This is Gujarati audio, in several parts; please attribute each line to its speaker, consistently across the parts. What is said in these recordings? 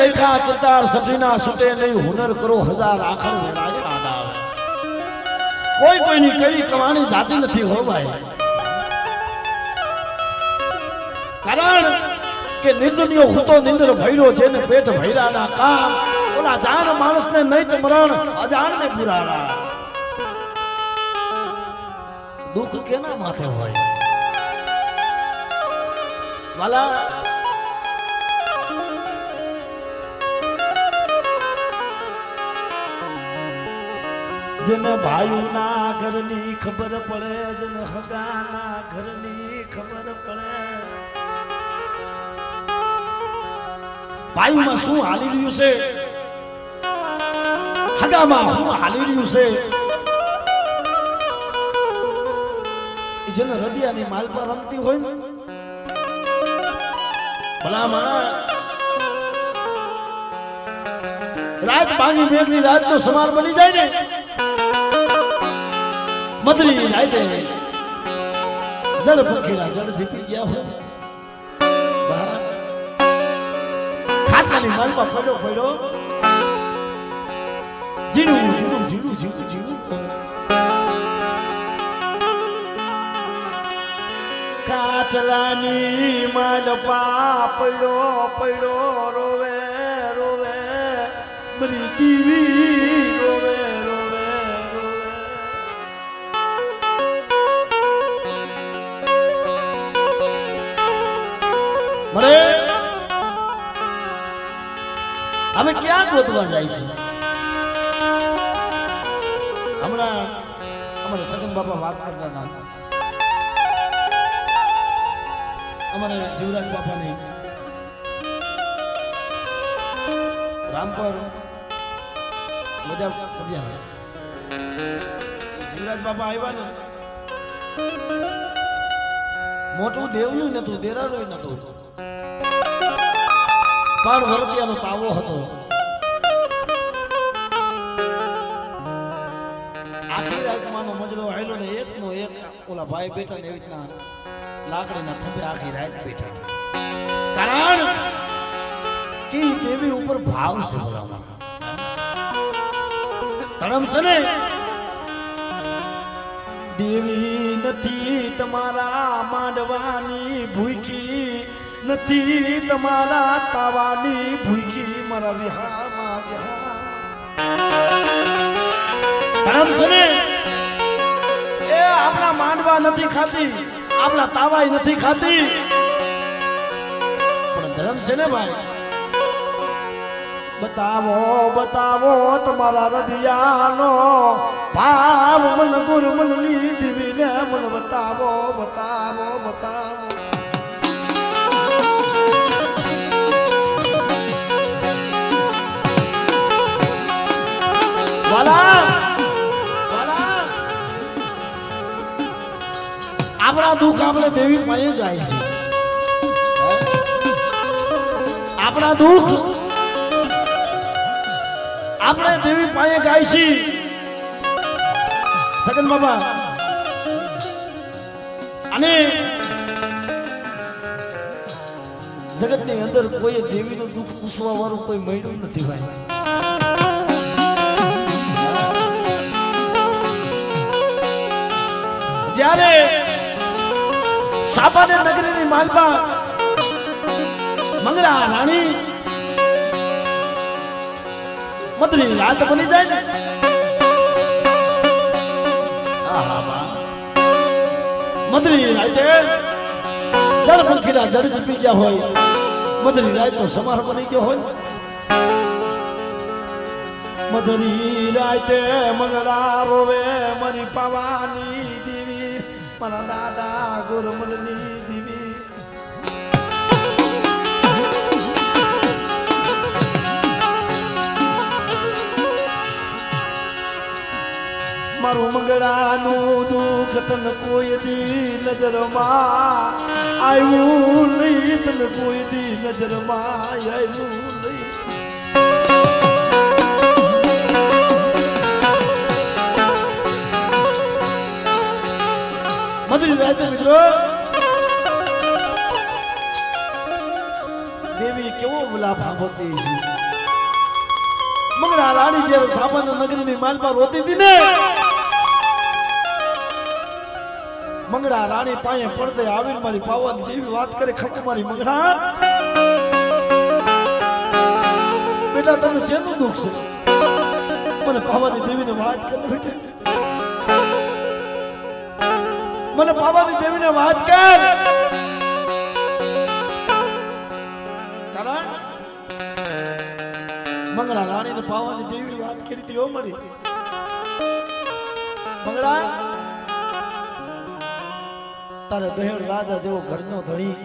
Speaker 1: લખા કરતાર સઠીના છૂટે નહીં હુનર કરો હજાર આખર વેળાએ યાદ આવે કોઈ કોઈની કેવી કવાણી જાતિ નથી હો ભાઈ કારણ કે નિર્દનિયો હુતો નિંદર ભૈરો છે ને પેટ ભૈરાના કામ ઓલા જાણ માણસને નહીં તો મરણ અજાણને પુરાણા દુઃખ કેના માથે હોય વાલા જેને ભાઈના ઘરની ખબર પડે જેને હગાના ઘરની ખબર પડે ભાઈમાં શું હાલી રહ્યું છે હગામાં શું હાલી રહ્યું છે જેને રદિયાની માલ પર રમતી હોય ને ભલા માણા રાત ભાંગી મેઘની રાતનો સમાર બની જાય ને મદરી રાતે જળ પંખીરા જળ જીતી ગયા હોય ખાટલાની માલમાં પડ્યો પડ્યો જીનું જીનું જીનું જીનું જીનું ખાટલાની માલપા પડ્યો પડ્યો રોવે રોવે મરી દીવી રોવે રોવે રોવે મરે અમે ક્યાં ગોતવા જાય છે હમણાં અમારા સગન બાપા વાત કરતા હતા અમારે જીવરાજ બાપાની રામપર મજા પડ્યા જીવરાજ બાપા આવ્યા ને મોટું દેવનું નતું દેરાનું નતું પણ વરતિયાનો તાવો હતો આખી રાતમાંનો મજલો આવેલો ને એકનો એક ઓલા ભાઈ બેઠા ને એવી રીતના લાકડીના થંભે આખી રાત બેઠા કારણ કે દેવી ઉપર ભાવ છે બોલાવા તડમ છે ને દેવી નથી તમારા માંડવાની ભૂખી નથી તમારા તાવાની ભૂખી મારા વિહારમાં તડમ છે ને એ આપણા માંડવા નથી ખાતી આપણા તાવાય નથી ખાતી પણ ધર્મ છે ને ભાઈ બતાવો બતાવો તમારા રદિયાનો ભાવ મન ગુરુ મન ની દીવીને મન બતાવો બતાવો બતાવો વાલા વાલા આપણા દુઃખ આપણે દેવી પાસે જાય છે આપણા દુઃખ આપણે દેવી પાસે ગાય છે સગન બાબા અને જગતની અંદર કોઈ દેવીનું દુઃખ પૂછવા વાળું કોઈ મળ્યું નથી ભાઈ જ્યારે સાબાને નગરીની માલપા મંગળા રાણી મદરી રાત બની જાય ને મદરી રાતે જળ પંખીરા જળ જીપી ગયા હોય મદરી રાત નો સમાર બની ગયો હોય મદરી રાતે મંગળા રોવે મારી પાવાની દેવી મારા દાદા ગુરમલની દેવી મારું મંગળાનું દુઃખ તને કોઈ દી નજરમાં આવ્યું નહીં તને કોઈ દી નજરમાં આવ્યું નહીં મદરી રાતે મિત્રો દેવી કેવો વિલાપ સાંભળતી છે. મંગળા રાણી જ્યારે સામાન્ય નગરીની માલપા રોતી હતી ને, મંગળા રાણી પાસે પડદે આવીને મારી પાવન દેવી વાત કરે, ખખ મારી મંગળા, બેટા તને શેનું દુઃખ છે? મને પાવાની દેવીને વાત કરે બેટા, મને પાવાની દેવીને વાત કર. કારણ મંગળા રાણીને પાવાની દેવી વાત કરી હતી. ઓ મારી મંગળા, તારે દહેડ રાજા જેવો ઘરનો ધણી,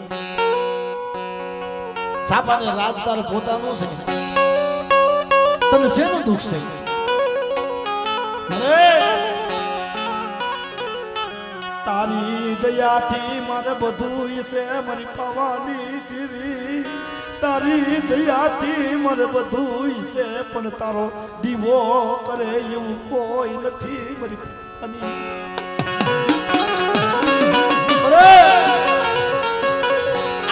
Speaker 1: સાપાને રાજ તારે પોતાનું છે, તને શેનું દુઃખ છે? તારી દયાથી મારે બધું છે મારી પાવાની દેવી, તારી દયાથી મારે બધું છે, પણ તારો દીવો કરે એવું કોઈ નથી મારી પાવાની.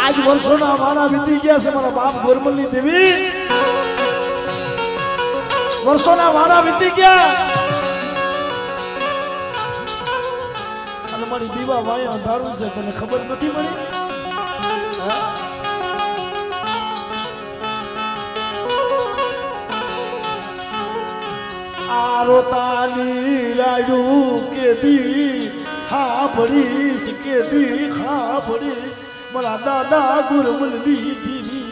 Speaker 1: આજ વર્ષોના વાળા વીતી ગયા છે મારા બાપ ગોરમલની દેવી, વર્ષોના વાળા વીતી ગયા અને મારી દીવા વાયા અંધારું છે, તને ખબર નથી મળી? આરોતાની લાડું કેદી હા ભરીશ, કેદી હા ભરીશ મારા દાદા ગુરમલની દેવી.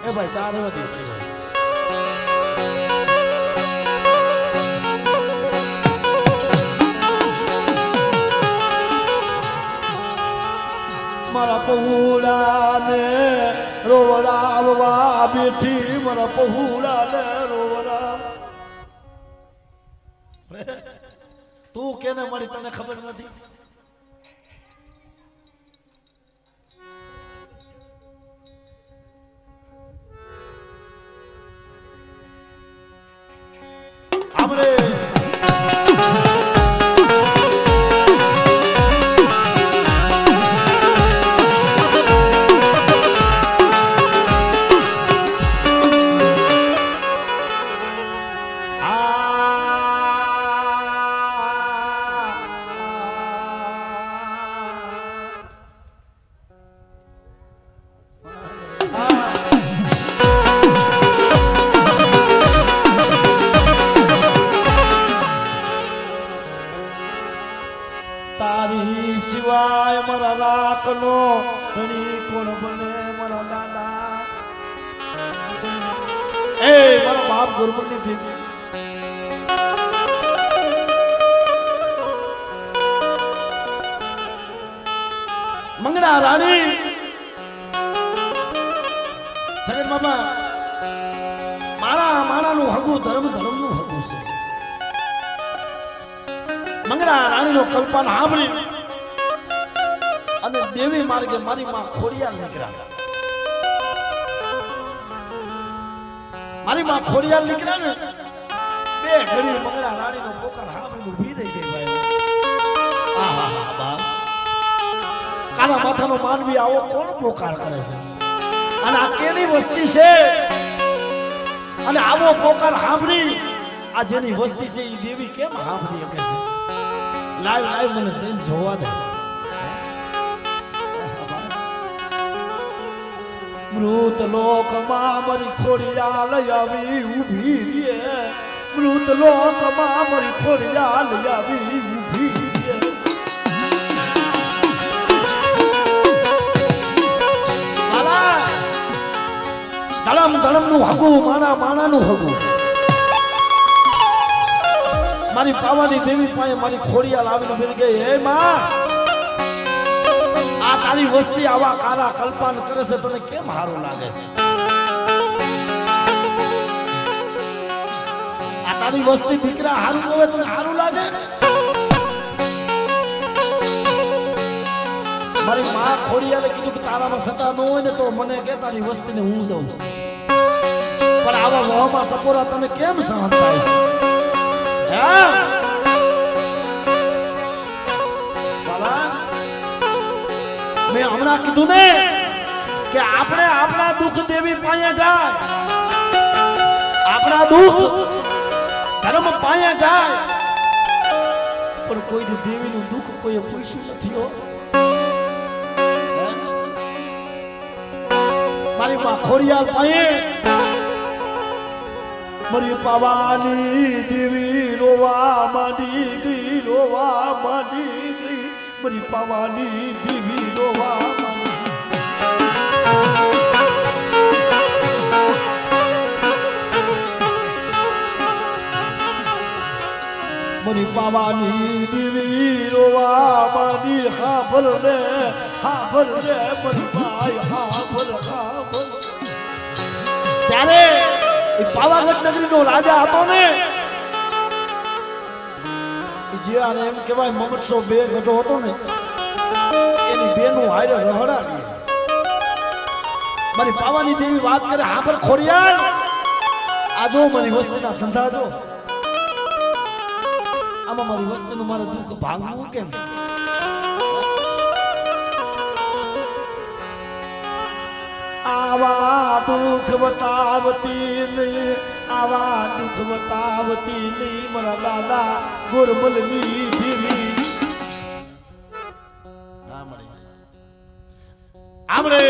Speaker 1: એ ભાઈ ચાર હતી મારા પહુડાને રોવડાવવા બેઠી, મારા પહુડાને રોવડાવ. તું કેને મળી તને ખબર નથી? આપણે તારી સિવાય મારા લાકનો ધણી કોણ બને મારા દાદા? એ મારા બાપ ગુરમલની દેવી, મંગળા રાણી સગત બાપા, માણાનું હગું ધર્મનું હગું છે. મંગળા રાણીનો કલ્પના સાંભળી અને દેવી માર્ગે મારી માં ખોડિયાર નીકળ્યા. મારી માં ખોડિયાર નીકળ્યા ને બે ઘડી મંગળા રાણીનો પોકાર સાંભળીને ઊભી રહી ગઈ. ભાઈ આહા બાપ, કાલા માથાનો માનવી આવો કોણ પોકાર કરે છે? અને આ કેની વસ્તી છે? અને આવો પોકાર સાંભળી આ જેની વસ્તી છે એ દેવી કેમ સાંભળી શકે છે? લાઈવ મને જઈને જોવા દે. મૃત લોકમાં મારી ખોડિયાલ આવી ઊભી રે, મૃત લોકમાં મારી ખોડિયાલ આવી ઊભી રે. ધડમનું હગું, માણાનું હગું. મારી પાવાની દેવી પાસે મારી ખોડિયાલ આવીને બેસી ગઈ. હે માં, આ તારી વસ્તી આવા કાલા કલ્પાન કરે છે, તને કેમ સારું લાગે છે? આ તારી વસ્તી દીકરા સારું કહે તને સારું લાગે? મારી માં ખોડિયાલે કીધું કે તારામાં સત્તા ન હોય ને તો મને કે તારી વસ્તીને હું દઉં, પણ આવા વહમાં ટપોરા તને કેમ સહન થાય છે? મેં હમણાં કીધું ને કે આપણે આપણા દુઃખ દેવી પાસે જાય, આપણા દુઃખ ધર્મ પાસે જાય, પણ કોઈ દેવીનું દુઃખ કોઈએ પૂછ્યું નથી હો. મારી માં ખોડિયાર પાસે મારી પાવાની દેવી રોવા માંડી ગઈ, રોવા માંડી ગઈ, મારી પાવાની દેવી રોવા માંડી. મારી પાવાની દેવી રોવા માંડી. હા ભલ રે, હા ભલ રે મારી ભાઈ, હા ભલ, હા ભલ. ત્યારે પાવાગઢ નગરીનો રાજા હતો ને, જે આને એમ કહેવાય મમટસો બે ગઢો હતો ને, એની બેનું હારે રહડાવી. મારી પાવાની દેવી વાત કરે, હા પર ખોડિયાર આ જો મારી વસ્તીના ધંધા જો, આમાં મારી વસ્તીનું મારે દુઃખ ભાંગવું કેમ? આવા દુઃખ બતાવતી નહીં, આવા દુઃખ બતાવતી નહીં, મારા દાદા ગોરમલની દેવી. આમરે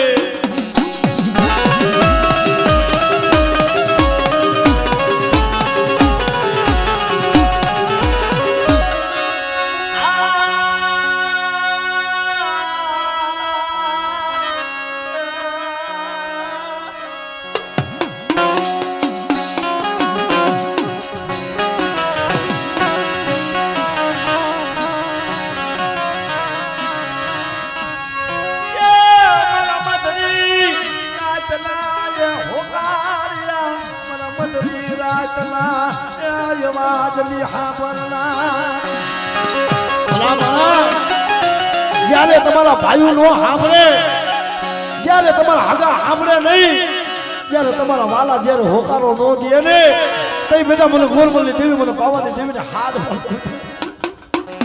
Speaker 1: જ્યારે તમારા ભાઈઓ નો સાંભળે, જ્યારે તમારા હગા સાંભળે નહીં, જ્યારે તમારા વાલા જ્યારે હોકારો નો દે ને, તો બેટા મને ગોરમલની દેવી, મને પાવાની દેવીને હાથ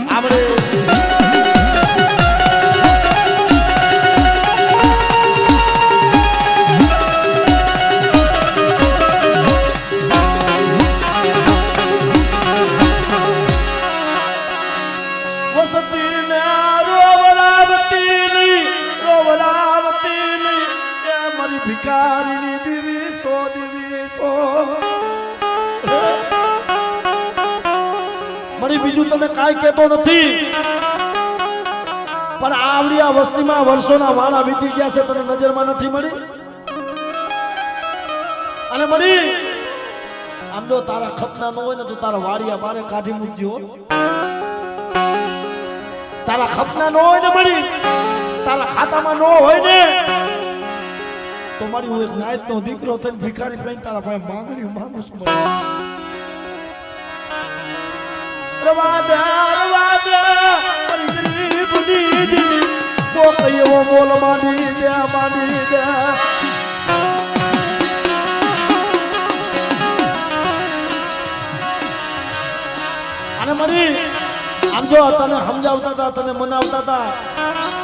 Speaker 1: સાંભળે. ભિખારીની દેવી સો, દેવી સો. મારી બીજું તને કાંઈ કહેતો નથી, પણ આવડી આ વસ્તીમાં વર્ષોના વાળા વીતી ગયા છે, તને નજરમાં નથી મળી. અને મળી આમ જો તારા ખપના ન હોય ને તો તારા વાડિયા બારે કાઢી મૂકજો. તારા ખપના ન હોય ને મળી, તારા ખાતામાં ન હોય ને તો મારી હું એક નાયતનો દીકરો થઈને ભિખારી થઈને તારા પાસે માંગણી માંગુ છું. મારી ગરીબની દીદી તો કઈવો બોલ માંડી દે, માંડી દે. અને મારી આમ જો તને સમજાવતા હતા, તને મનાવતા હતા,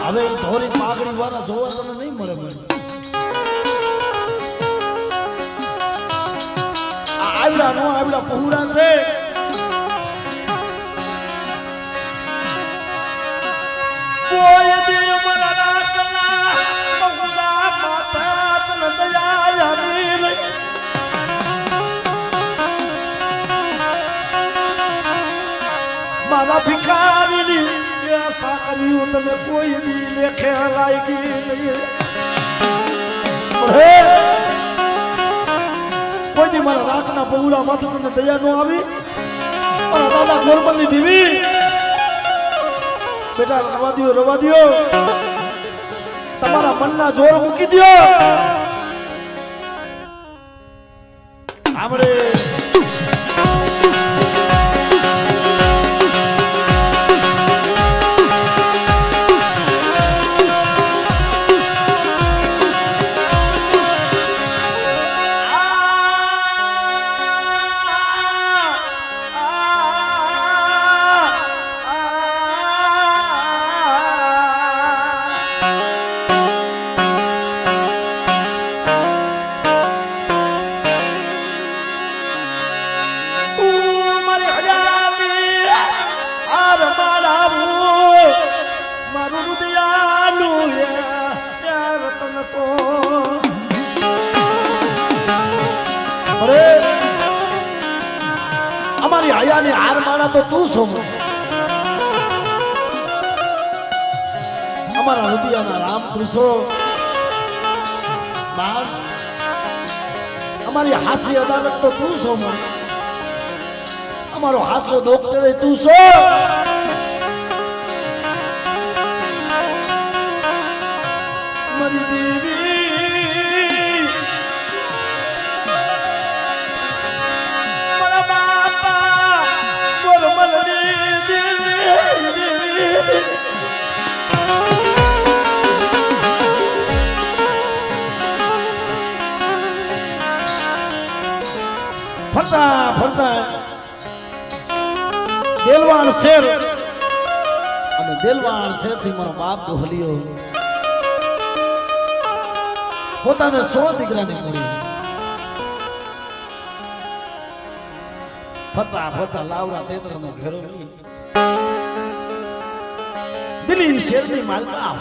Speaker 1: હવે ધોરી પાઘડી વાળા જોવા તને નહીં મળે. આવડા નો આવડા પહોળા છે, કોઈ દી મારા રાખના પહોળા માથા તને દયા આવી નહીં. મારા ભિખારીની આશા કર્યું તને કોઈ દી લેખે લાગી નહીં. કોઈ દી મારા રાખના પહોળા માથે તને દયા નો આવી. મારા દાદા ગોરમલની દેવી બેટા રવા દો, રવા દો, તમારા મનના જોર મૂકી દો. આપણે આર મારાવું મારું રુદિયાનું યાર રતન સો અરે અમારી આયાની હાર મારા તો તું છો અમારા રુદિયાના રામ કૃષ્ણો બાપ અમારી હાસ્ય અદાલત તો તું છો અમારો હાસ્ય ડોક્ટર તું છો મારી દેવી મારા બાપા બોલ મલની દેવી ફરતા ફરતા દેલવાણ શેર અને દેલવાણ શેર થી મારો બાપ દોહલિયો પોતાને 100 દીકરાની મળી ફરતા ફરતા લાવરા તેતરનો ઘેરો દિલ્હી શેરની માલપા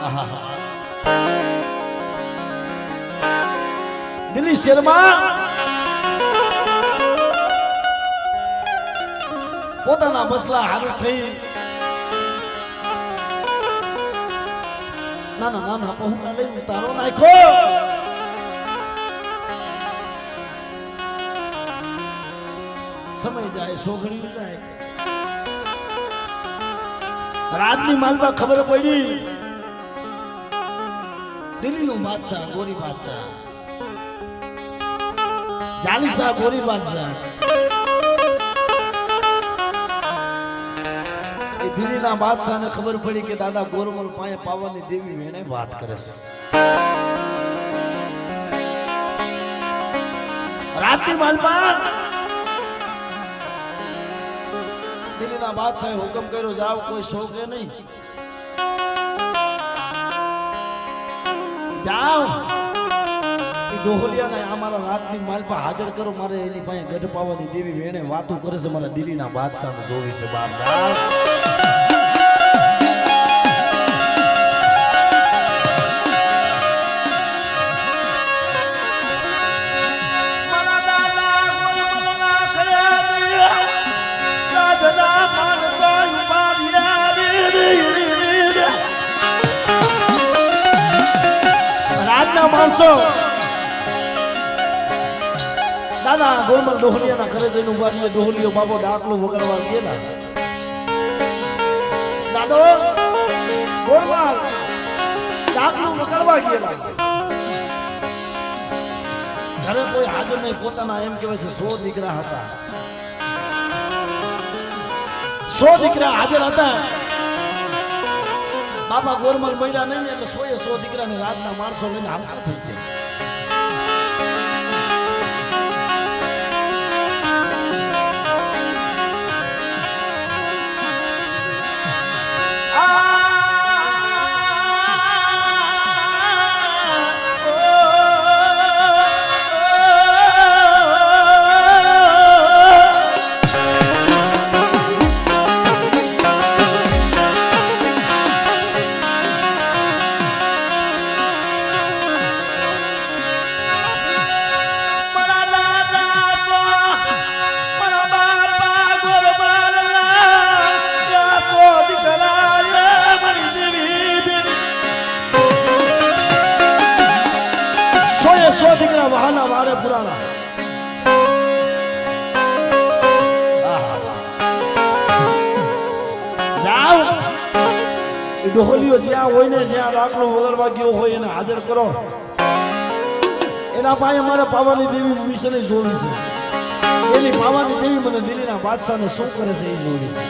Speaker 1: આહા દિલ્હી શેરમાં પોતાના મસલા હારું થઈ નાના નાના પહોંચા લઈ ઉતારો નાખ્યો સમય જાય સોગડી જાય રાતની માલમાં ખબર પડી દિલ્હીનો બાદશાહ ગોરી બાદશાહ જાલિસા ગોરી બાદશાહ એ દિલ્હીના બાદશાહને ખબર પડી કે દાદા ગોરમલ પાસે પાવાની દેવી વેણે વાત કરે છે રાતની માલમાં દિલ્હીના બાદશાહે હુકમ કર્યો જાવ કોઈ શોકે નહીં જાઓ ડોહલિયાને અમારા રાતની માલ પર હાજર કરો મારે એની પાસે ગઢ પાવાની દેવી વેણે વાતો કરે છે મારા દિલ્હીના બાદશાહને જોવી છે બાપ રાજના માણસો દાદા ગોરમલ ડોહલિયાના ઘરે જઈને ઉભા રહીએ ડોહલિયો બાબો ડાકલો વગાડવા ગયેલા દાદો ગોરમલ ડાકલો વગાડવા ગયેલા ઘરે કોઈ હાજર નહીં પોતાના એમ કહેવાય છે 100 દીકરા હતા 100 દીકરા હાજર હતા બાપા ગોરમલ મળ્યા નહીં એટલે 100 દીકરાને રાતના માણસો લઈને હાલતા થઈ ગયા દીકરા વહાના વારે પુરાણા જાઓ ડોહલીઓ જ્યાં હોય ને જ્યાં રાતનો વગરવા ગયો હોય એને હાજર કરો એના પાસે મારે પાવાની દેવી વિશે જોવી છે એની પાવાની દેવી મને દિલ્હીના બાદશાહને શું કરે છે એ જોવી છે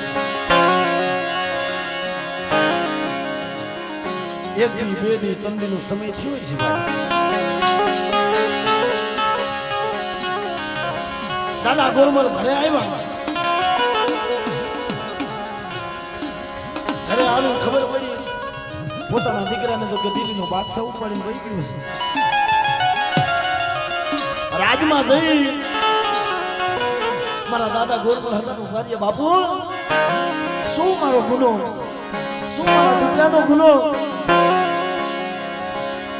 Speaker 1: એક દી બે દી 3 દિનનો સમય થયો છે દાદા ગોરમલ ઘરે આવ્યા ઘરે આવીને ખબર પડી પોતાના દીકરાને તો કે દિલ્હીનો બાદશાહ ઉપાડીને વહી ગયો છે રાજમાં જઈ મારા દાદા ગોરમલ હતા નું કાર્ય બાપુ શું મારો ગુનો, શું મારા દીકરાનો ગુનો?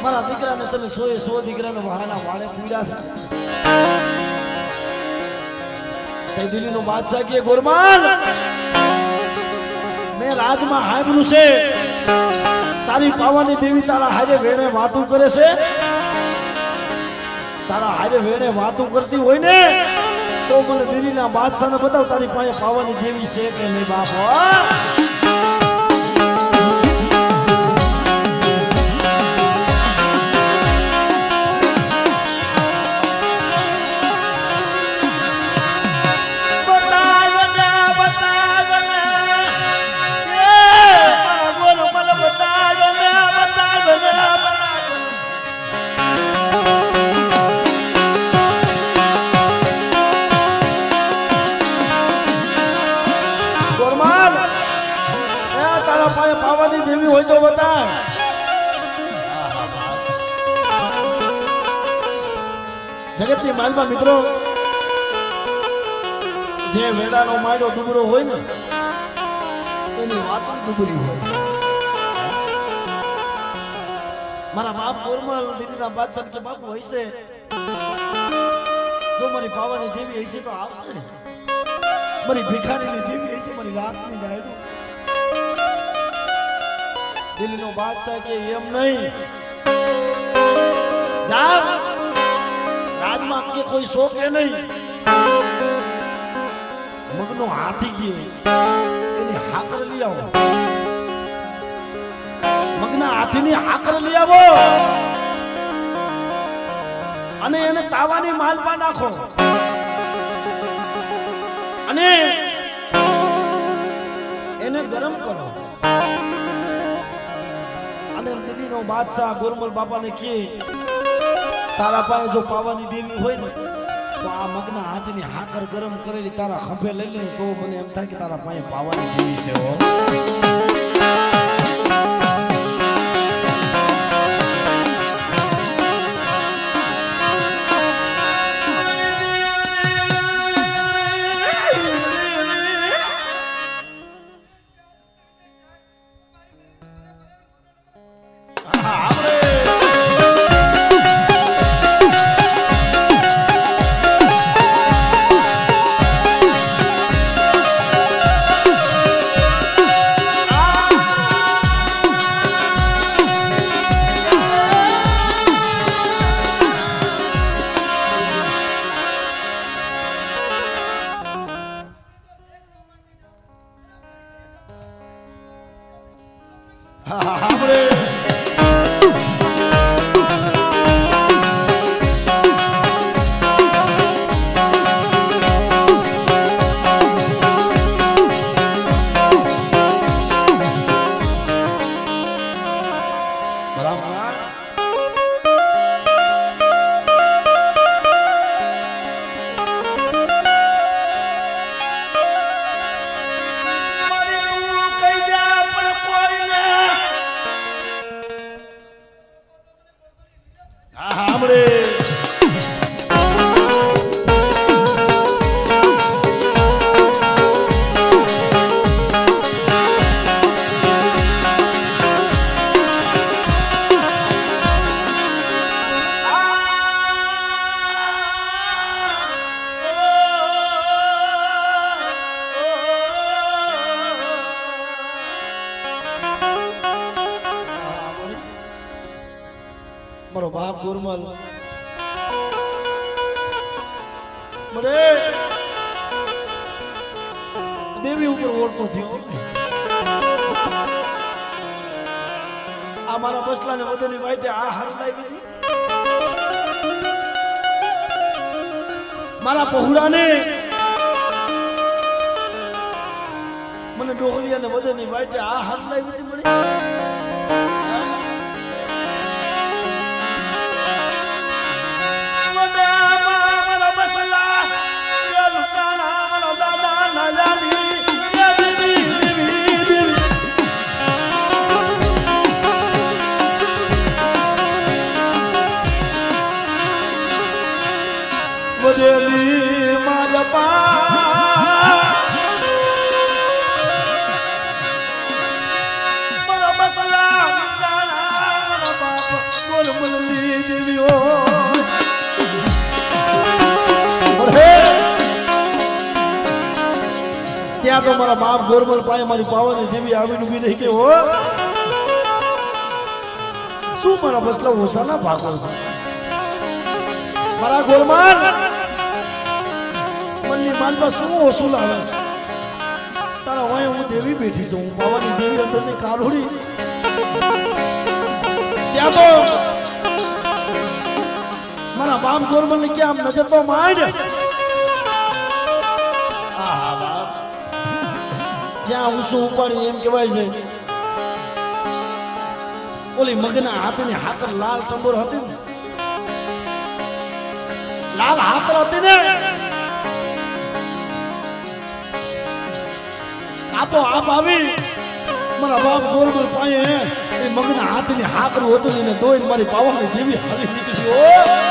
Speaker 1: મારા દીકરાને તમે 100 દીકરાનો વહાના વાળે પીડ્યા છે. દિલ્હીનો બાદશાહ કે ગોરમાલ મેં રાજમાં હાંભળ્યું છે તારી પાવાની દેવી તારા હારે વેણે વાતું કરે છે. તારા હારે વેણે વાતું કરતી હોય ને તો મને દિલ્હીના બાદશાહને બતાવ તારી પાસે પાવાની દેવી છે કે નહીં બાપ. પાવાની દેવી હોય તો બતા. જગતની માલમાં મિત્રો જે વેડાનો માયડો દુબળો હોય ને એની વાત દુબળી હોય. મારા બાપ ગોરમલ દિલ્હીના બાદશાહ કે બાપુ હશે જો મારી પાવાની દેવી હશે તો આવશે ને. મારી ભિખારીની દેવી હશે મારી રાતની ડાયડો. દિલ્હીનો બાદશાહ કે એમ નહીં જા રાજમાં કે કોઈ શોખ એ નહીં. મગનો હાથી ગયો એની હાકર લઈ આવો. મગના હાથીની હાકર લઈ આવો અને એને તાવાની માલપા નાખો અને એને ગરમ કરો. અને દિલ્હીનો બાદશાહ ગોરમલ બાપાને કહે તારા પાસે જો પાવાની દેવી હોય ને તો આ મગના હાથની હાકર ગરમ કરેલી તારા ખંભે લઈ લે તો મને એમ થાય કે તારા પાસે પાવાની દેવી છે. હો મારો બાપ ગોરમલ મરે દેવી ઉપર ઓળતો થયો. આ મારા બસલાને બધાની વાઈટે આ હાર લાવી હતી. મારા પહોળાને મને ડોહલિયાને બધાની વાઈટે આ હાર લાવી હતી. મળી વધેલી માલપા તો મારા બાપ ગોરમલ પાસે મારી પાવાની દેવી આવીને ઊભી રહી ગઈ હો શું મારા બસલા ઓસાના ભાગો છે મારા ગોરમલ મનની માનવા શું ઓછું લાવે છે તારા વાય હું દેવી બેઠી છું હું પાવાની દેવી અંદરની કારોડી ત્યાં તો મારા બાપ ગોરમલ ને કે આમ નજર તો માંડ આહા બાપ જ્યાં ઊંચું ઉપાડી એમ કહેવાય છે ઓલી મગના હાથની હાકર લાલ ટંબોર હતી ને લાલ હાકર હતી ને આપો આપ આવી મારા બાપ ગોરમલ પાસે એ મગના હાથની હાકરું હતું ને દોઈને મારી પાવાની દેવી હાલી નીકળી ઓ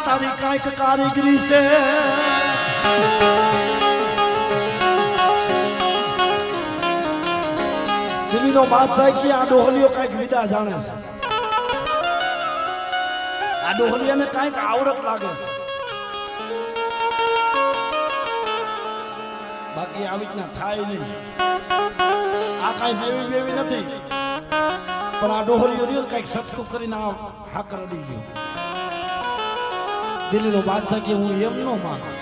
Speaker 1: તારી કાંઈક કારીગરી છે દિલ્હીનો બાદશાહ કે આ ડોહલીઓ કાંઈક વિદા જાણે છે આ ડોહલીયાને કાંઈક આવડત લાગે છે બાકી આવી રીતના થાય નહીં આ કાંઈ દેવી બેવી નથી પણ આ ડોહલીઓ રહ્યો કાંઈક સસ્તું કરીને આ હાકર અડી ગયો દિલ્હીનો બાદશાહ કે હું એમ ન માનું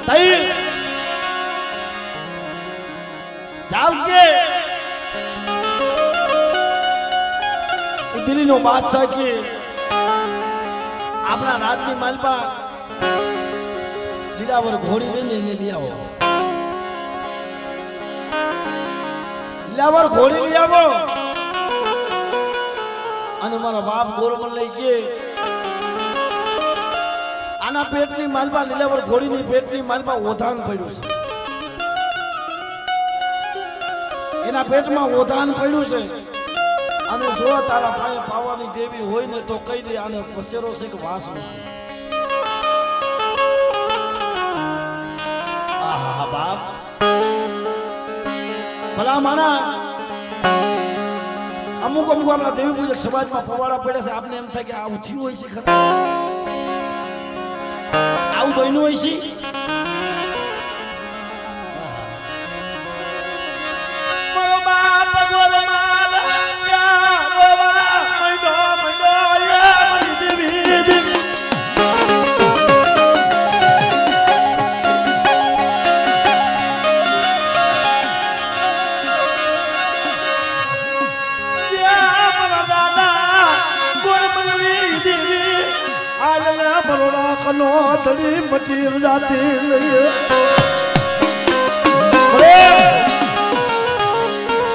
Speaker 1: તઈ જાવ કે દિલ્હીનો બાદશાહ કે આપણા રાજની માલપા લીલાવર ઘોડી રહીને એને લઈ આવો લીલાવર ઘોડી લઈ આવો અને મારા બાપ ગોરમલ લઈ કે આના પેટની માલપા લીલાવર ઘોડીની પેટની માલપા ઓધાન પડ્યું છે એના પેટમાં ઓધાન પડ્યું છે અને જો તારા પાસે પાવાની દેવી હોય ને તો કહી દે આને પસેરો છે કે વાસનો છે આહા બાપ ભલા માણા અમુક આપણા દેવી પૂજક સમાજમાં પવાડા પડ્યા છે આપને એમ થાય કે આવું થયું હોય છે ખરા આવું બન્યું હોય છે ધડી મટી જાતી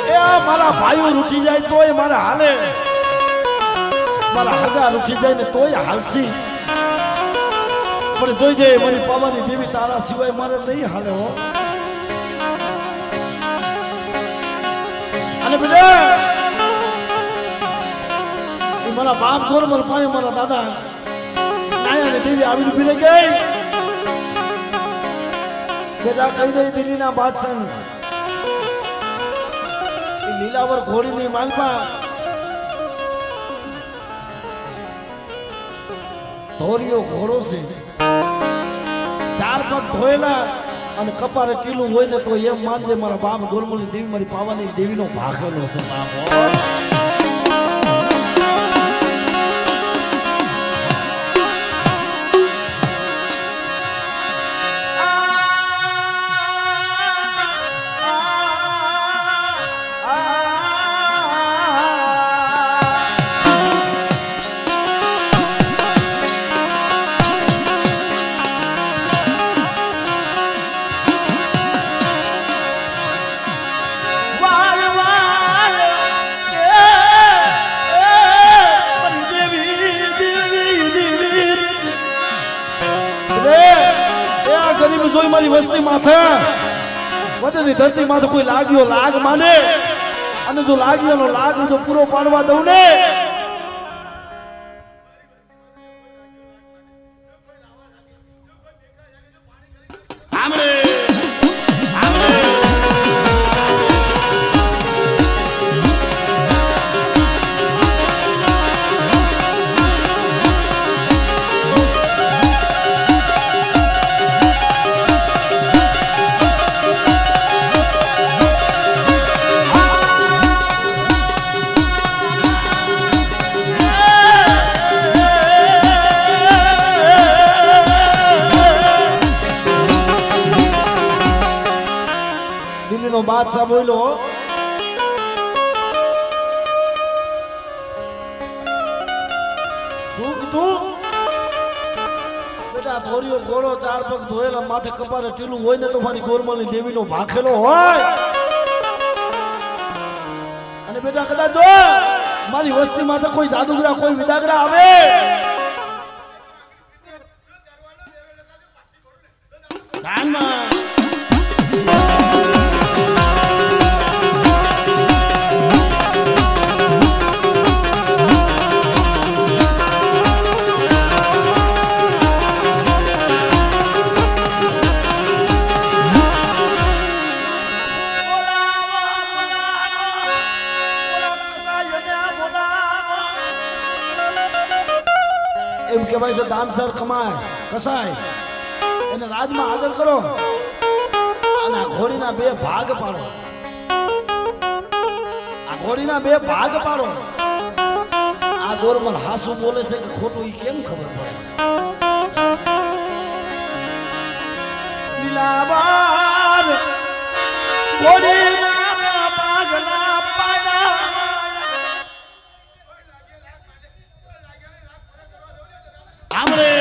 Speaker 1: એ મારા ભાઈઓ રૂઠી જાય તોય મારે હાલે મારા હગા રૂઠી જાય ને તોય હાલસી પણ જોઈ જાય મારી પાવાની દેવી તારા સિવાય મારે નહીં હાલે હો અને બેટા એ મારા બાપ ગોરમલ પાસે મારા દાદા દેવી આવી ઉભી રહી ગઈ બેટા કહી દઈ દિલ્હીના બાદશાહ લીલાવર ઘોડીની માલપા ધોરીઓ ઘોડો છે ચાર પગ ધોયેલા અને કપારે કીલું હોય ને તો એમ માનજે મારા બાપ ગોરમલની દેવી મારી પાવાની દેવીનો ભાગેલો છે બાપ જોઈ મારી વસ્તી માથે વધેની ધરતી માથે કોઈ લાગ્યો લાગ માને અને જો લાગ્યો લાગ જો પૂરો પાડવા દઉં ને નો બાદશાહ બોલ્યો શું કીધું બેટા ધોરિયો ઘોડો ચાર પગ ધોયેલા માથે કપારે ટીલું હોય ને તો મારી ગોરમાની દેવીનો ભાખેલો હોય અને બેટા કદાચ જો મારી વસ્તી માથે કોઈ જાદુગરા કોઈ વિદાગરા આવે દાનમાં એમ કે ભાઈ છે દાનસર કમાય કસાય એને રાજમાં હાજર કરો અને આ ઘોડીના બે ભાગ પાડો આ ઘોડીના બે ભાગ પાડો આ ગોરમલ હાસુ બોલે છે કે ખોટું ઈ કેમ ખબર પડે લીલાબાર ઘોડીના ભાગના પાડા આમરે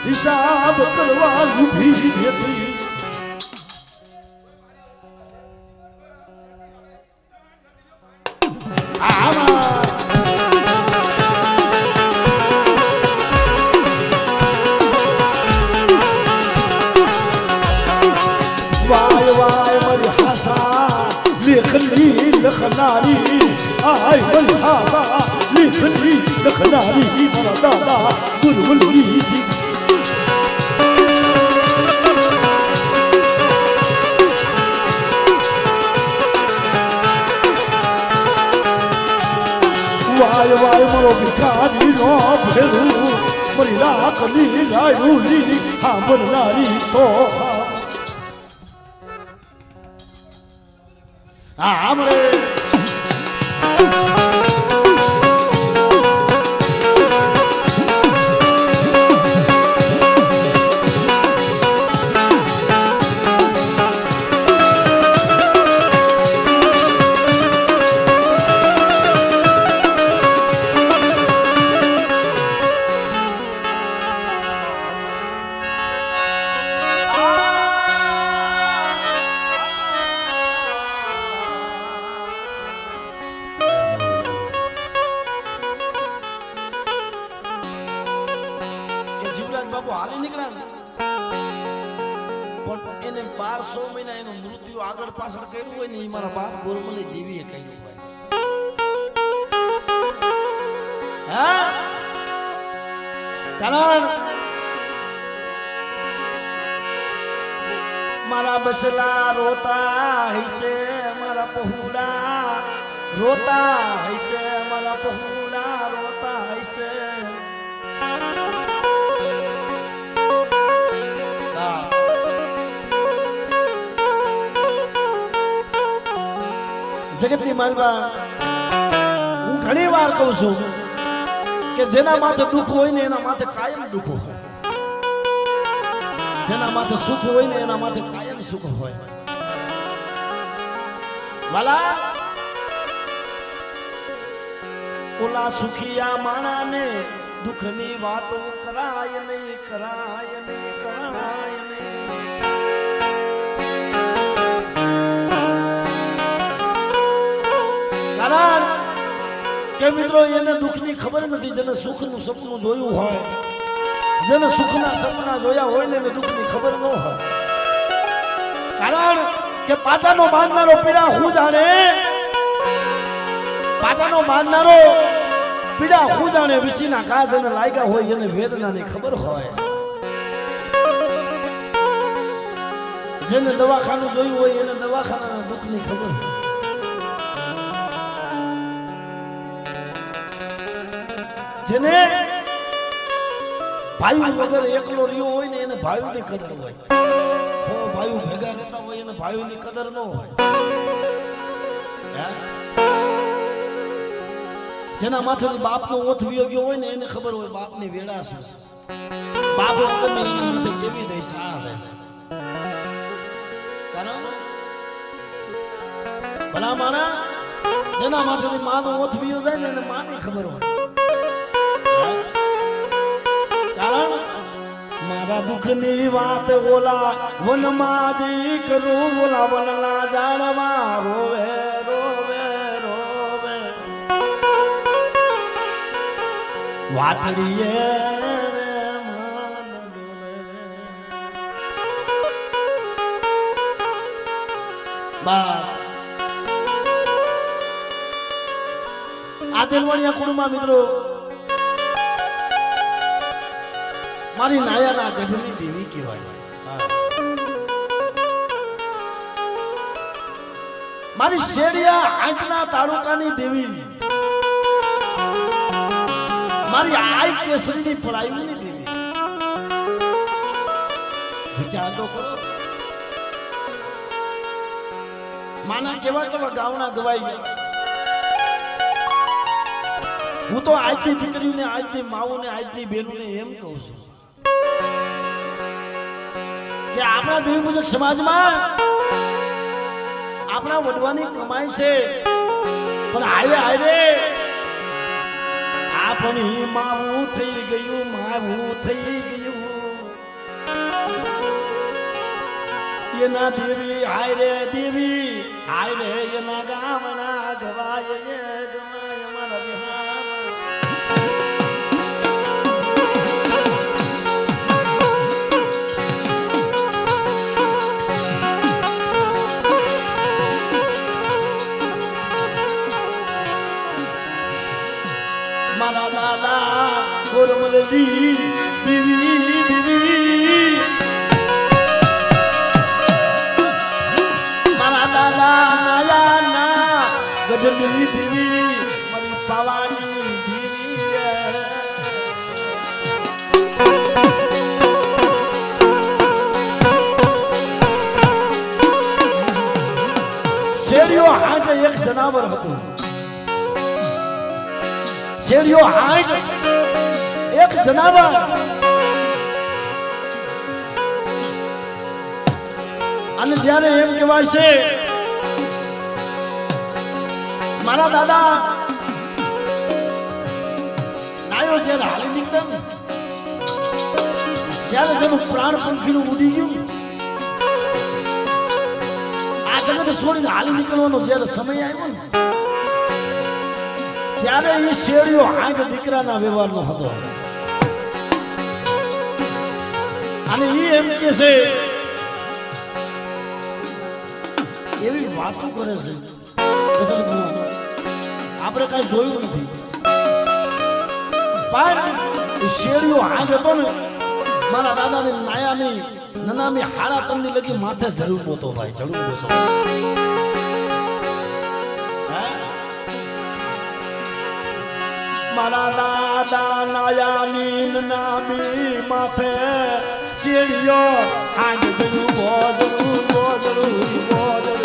Speaker 1: હિસાબ કરવા ઊભી હતી વાય વાય મારી હાસા લેખલી લખનારી આય મારી હાસા લેખલી લખનારી મારા દાદા ગુરુવલી વાય વાય મારો ભિખારી નો ભેરું મારી લાખની લાયુલી સાંભળનારી સોહા આમરે બાબુ હાલી નીકળ્યા પણ એને 1200 મહિના એનું મૃત્યુ આગળ પાછળ કર્યું હોય ને એ મારા બાપ ગોરમલી દેવીએ કર્યું હોય હા કારણ મારા બસલા રોતા હૈસે મારા પહુડા રોતા હૈસે મારા પહુડા રોતા હૈસે જગતની માલવા હું ઘણી વાર કહું છું કે જેના માથે દુઃખ હોય ને એના માથે કાયમ દુઃખ હોય જેના માથે સુખ હોય ને એના માથે કાયમ સુખ હોય વાલા ઓલા સુખિયા માણાને દુઃખની વાતો કરાય નહીં કરાય નહીં કરાય નહીં કારણ કે મિત્રો એને દુઃખની ખબર નથી જેને સુખનું સપનું જોયું હોય જેને સુખના સપના જોયા હોય ને એને દુઃખની ખબર ન હોય કારણ કે પાટાનો બાંધનારો પીડા હું જાણે પાટાનો બાંધનારો પીડા હું જાણે વિશીના કાજ એને લાગ્યા હોય એને વેદનાની ખબર હોય જેને દવાખાનું જોયું હોય એને દવાખાનાના દુઃખની ખબર હોય. જેને ભાઈ વગર એકલો રહ્યો હોય ને એને ભાઈઓની કદર હોય. હો ભાઈઓ ભેગા રહેતા હોય એને ભાઈઓની કદર ન હોય. જેના માથેથી બાપનો ઓથ વિયો ગયો હોય ને એને ખબર હોય બાપની વેડા શું છે. બાપ વગરને એની માથે કેવી દશા આવે છે. કારણ ભલા માણા જેના માથેથી માનો ઓથ વિયો જાય ને એને માની ખબર હોય. કારણ મારા દુઃખની વાત ઓલા વનમાં જી કરું ઓલા વનના જાણવા રોવે રોવે રોવે વાટડીએ આ દેલવાણિયા કુળમાં મિત્રો મારી નાયાના ગઢની દેવી કહેવાય. મારી શેરિયા આંખના તાલુકાની દેવી, મારી આઈ કેસરીની પડાઈની દેવી. વિચાર તો કરો માના કેવા કેવા ગાવના ગવાઈ ગયા. હું તો આજની દીકરીઓને આજની માઓને આજની બહેનોને એમ કહું છું કે આપણા દેવી પૂજક સમાજમાં આપણા વડવાની કમાઈ છે પણ હારે હારે આપણી માવું થઈ ગયું માવું થઈ ગયું. એના દેવી હારે એના ગામના ગવાય ગવાય અમારા બિહાર મારા દાદા ગોરમલડી દેવી દેવી મારા દાદા નાયાના ગઢની દેવી મારી પાવાની દેવી શેરીઓ હાજે એક જનાવર હતું. શેરીઓ હાજ એક જનાવર અને જ્યારે એમ કહેવાય છે મારા દાદા નાયો જ્યારે હાલી નીકળે ને જ્યારે જેનું પ્રાણ પંખીનું ઉડી ગયું આ જગત છોડીને હાલી નીકળવાનો જ્યારે સમય આવ્યો ને ત્યારે એ શેરીઓ આંખ દીકરાના વ્યવહારનો હતો. અને એ એમ કે છે એવી વાતો કરે છે આપણે કઈ જોયું નથી. પણ એ શેરીઓ આંખ હતો ને મારા દાદાની નાયાની નનામી હાડા તંદી લગી માથે જરૂર બોતો ભાઈ જરૂર બોતો. મારા દાદા નાયાની નામી માથે શેરીઓ આજ જયું બોજરું બોજરું બોજરું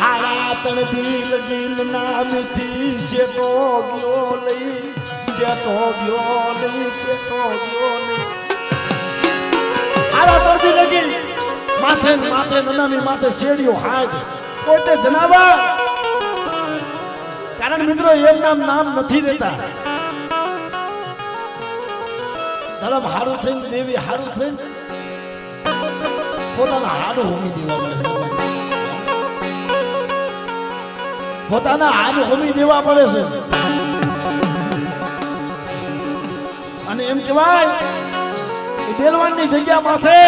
Speaker 1: હારા તણ દિલ દિલ નામથી શેતો ગયો લઈ શેતો ગયો લઈ શેતો ગયો લઈ હારા તણ દિલ લગી માથે માથે નનામી માથે શેરીઓ હાજ પોતે જનાવર. કારણ મિત્રો એમના નામ નથી રહેતા. ધર્મ હારું થઈને દેવી હારું થઈને પોતાના હાડ હોમી દેવા પડે છે. પોતાના હાડ હોમી દેવા પડે છે. અને એમ કહેવાય કે દેલવાનની જગ્યા માથે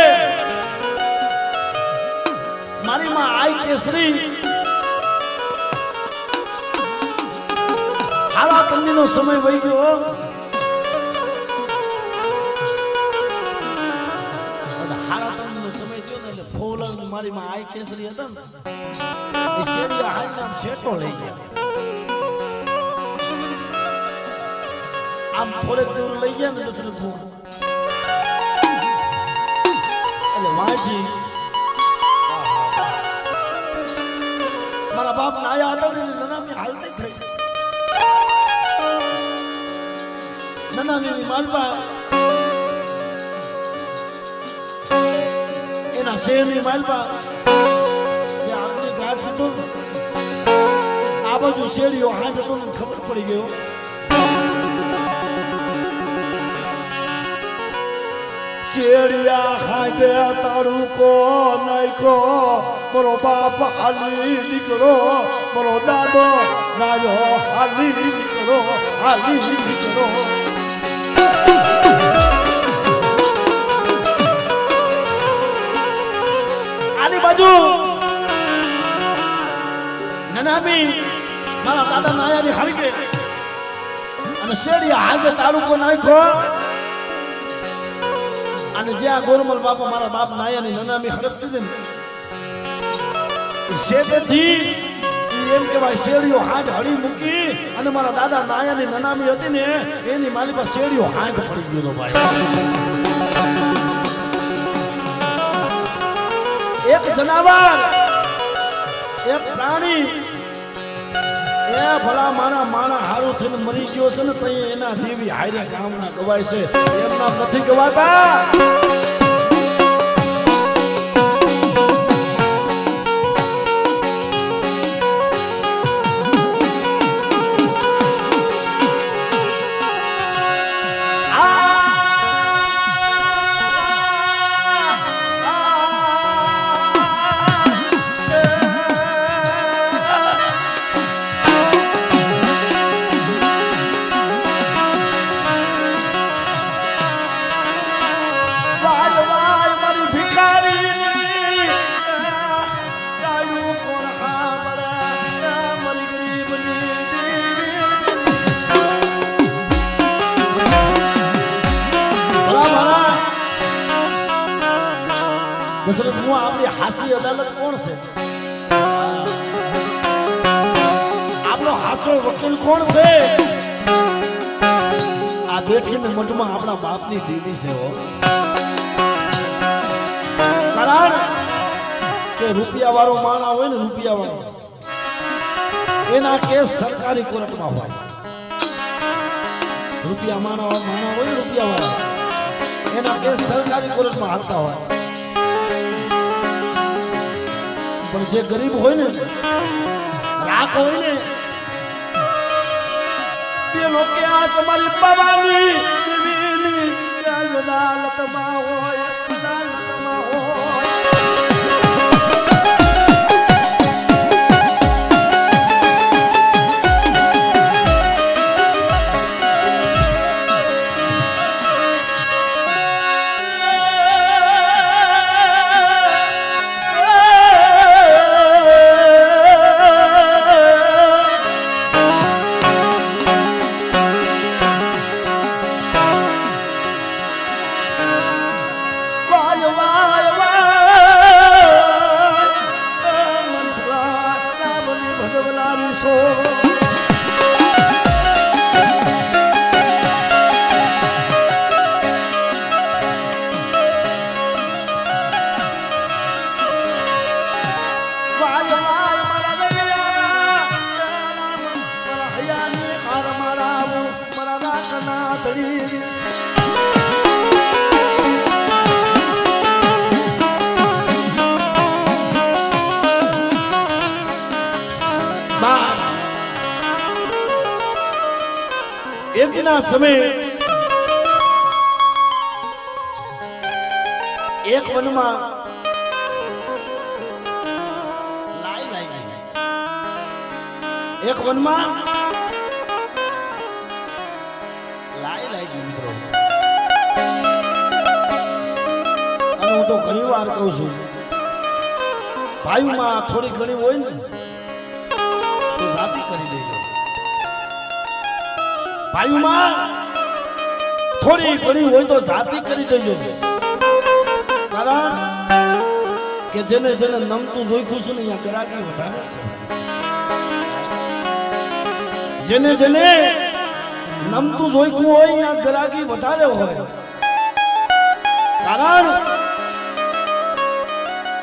Speaker 1: મારી માં આઈ કેસરી હાલા તંદીનો સમય વહી ગયો. હાલા તંદીનો સમય થયો ને એટલે ફોલન મારી માં આઈ કેસરી હતા ને એ શેરિયા હાથ નામ શેઠો લઈ ગયા. આમ થોડેક દૂર લઈ ગયા ને દશરથ એટલે વાંચી મારા બાપ ના આયા હતા ને નનામી હાલ નહીં થઈ. નનામી માલપા એના શેરની માલપા જે આગની ગાઢ હતો આ બાજુ શેરીઓ હાથ હતો ને ખબર પડી ગયો. શેરિયા ખાતે તારુકો નાયકો મારો બાપ હાલી નીકળો મારો દાદો નાયો હાલી નીકળો હાલી નીકળો. આની બાજુ નનામી મારા દાદા નાયાની હારી ગઈ અને શેરિયા હાથે તારુકો નાયકો અને જ્યાં ગોરમલ બાપા મારા બાપ નાયાની નનામી હરફ દીધી ને શેઠથી એમ કહેવાય શેરીઓ હાથ હળી મૂકી અને મારા દાદા નાયાની નનામી હતી ને એની મારી પાસે શેરીઓ હાથ પડી ગયો તો ભાઈ. એક જનાવર એક પ્રાણી એ ભલા મારા માણા હારું થઈને મરી ગયો છે ને તઈ એના દેવી હારે ગામના ગવાય છે એમના નથી ગવાતા. દશરથ હું આપણી હાસી અદાલત કોણ છે? આપણો હાસો વકીલ કોણ છે? આ બેઠીને મઠમાં આપણા બાપની દીદી છે હો. કારણ કે રૂપિયા વાળો માણા હોય ને રૂપિયા વાળો એના કેસ સરકારી કોર્ટમાં હોય. રૂપિયા માણા હોય ને રૂપિયા વાળા એના કેસ સરકારી કોર્ટમાં હાલતા હોય. પણ જે ગરીબ હોય ને રાખ હોય ને પેલો કે આ તમારી બાબાની દેવીની અદાલતમાં હોય અદાલતમાં હોય. એક ના સમય એક વનમાં લાઈ લાગી. એક વનમાં લાઈ લાગી મિત્રો. અને હું તો ઘણી વાર કહું છું ભાઈઓમાં થોડી ઘણી હોય ને તો જાતિ કરી દેજો. ભાઈઓમાં થોડી ઘણી હોય તો જાતિ કરી દેજો, કારણ કે જેને જેને નમતું જોઈખું છું ને અહીંયા ગરાગી વધારે છે. જેને જેને નમતું જોઈખું હોય અહીંયા ગરાગી વધારે હોય, કારણ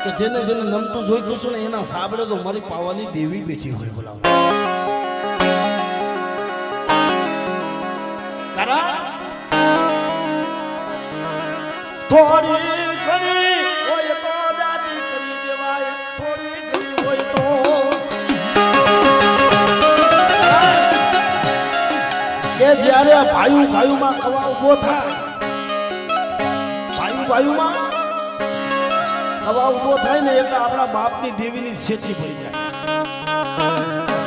Speaker 1: કે જેને જેને નમતું જોઈખું છું ને એના સાબડે તો મારી પાવાની દેવી બેઠી હોય. બોલાવો કારણ થોડી ઘણી હોય તો જાતિ કરી દેવાય, થોડી ઘણી હોય તો કે જ્યારે ભાઈ ભાઈમાં કવા ઉભો થાય, ભાઈ ભાઈમાં કવા ઉભો થાય ને એટલે આપણા બાપની દેવીની છેચી પડી જાય.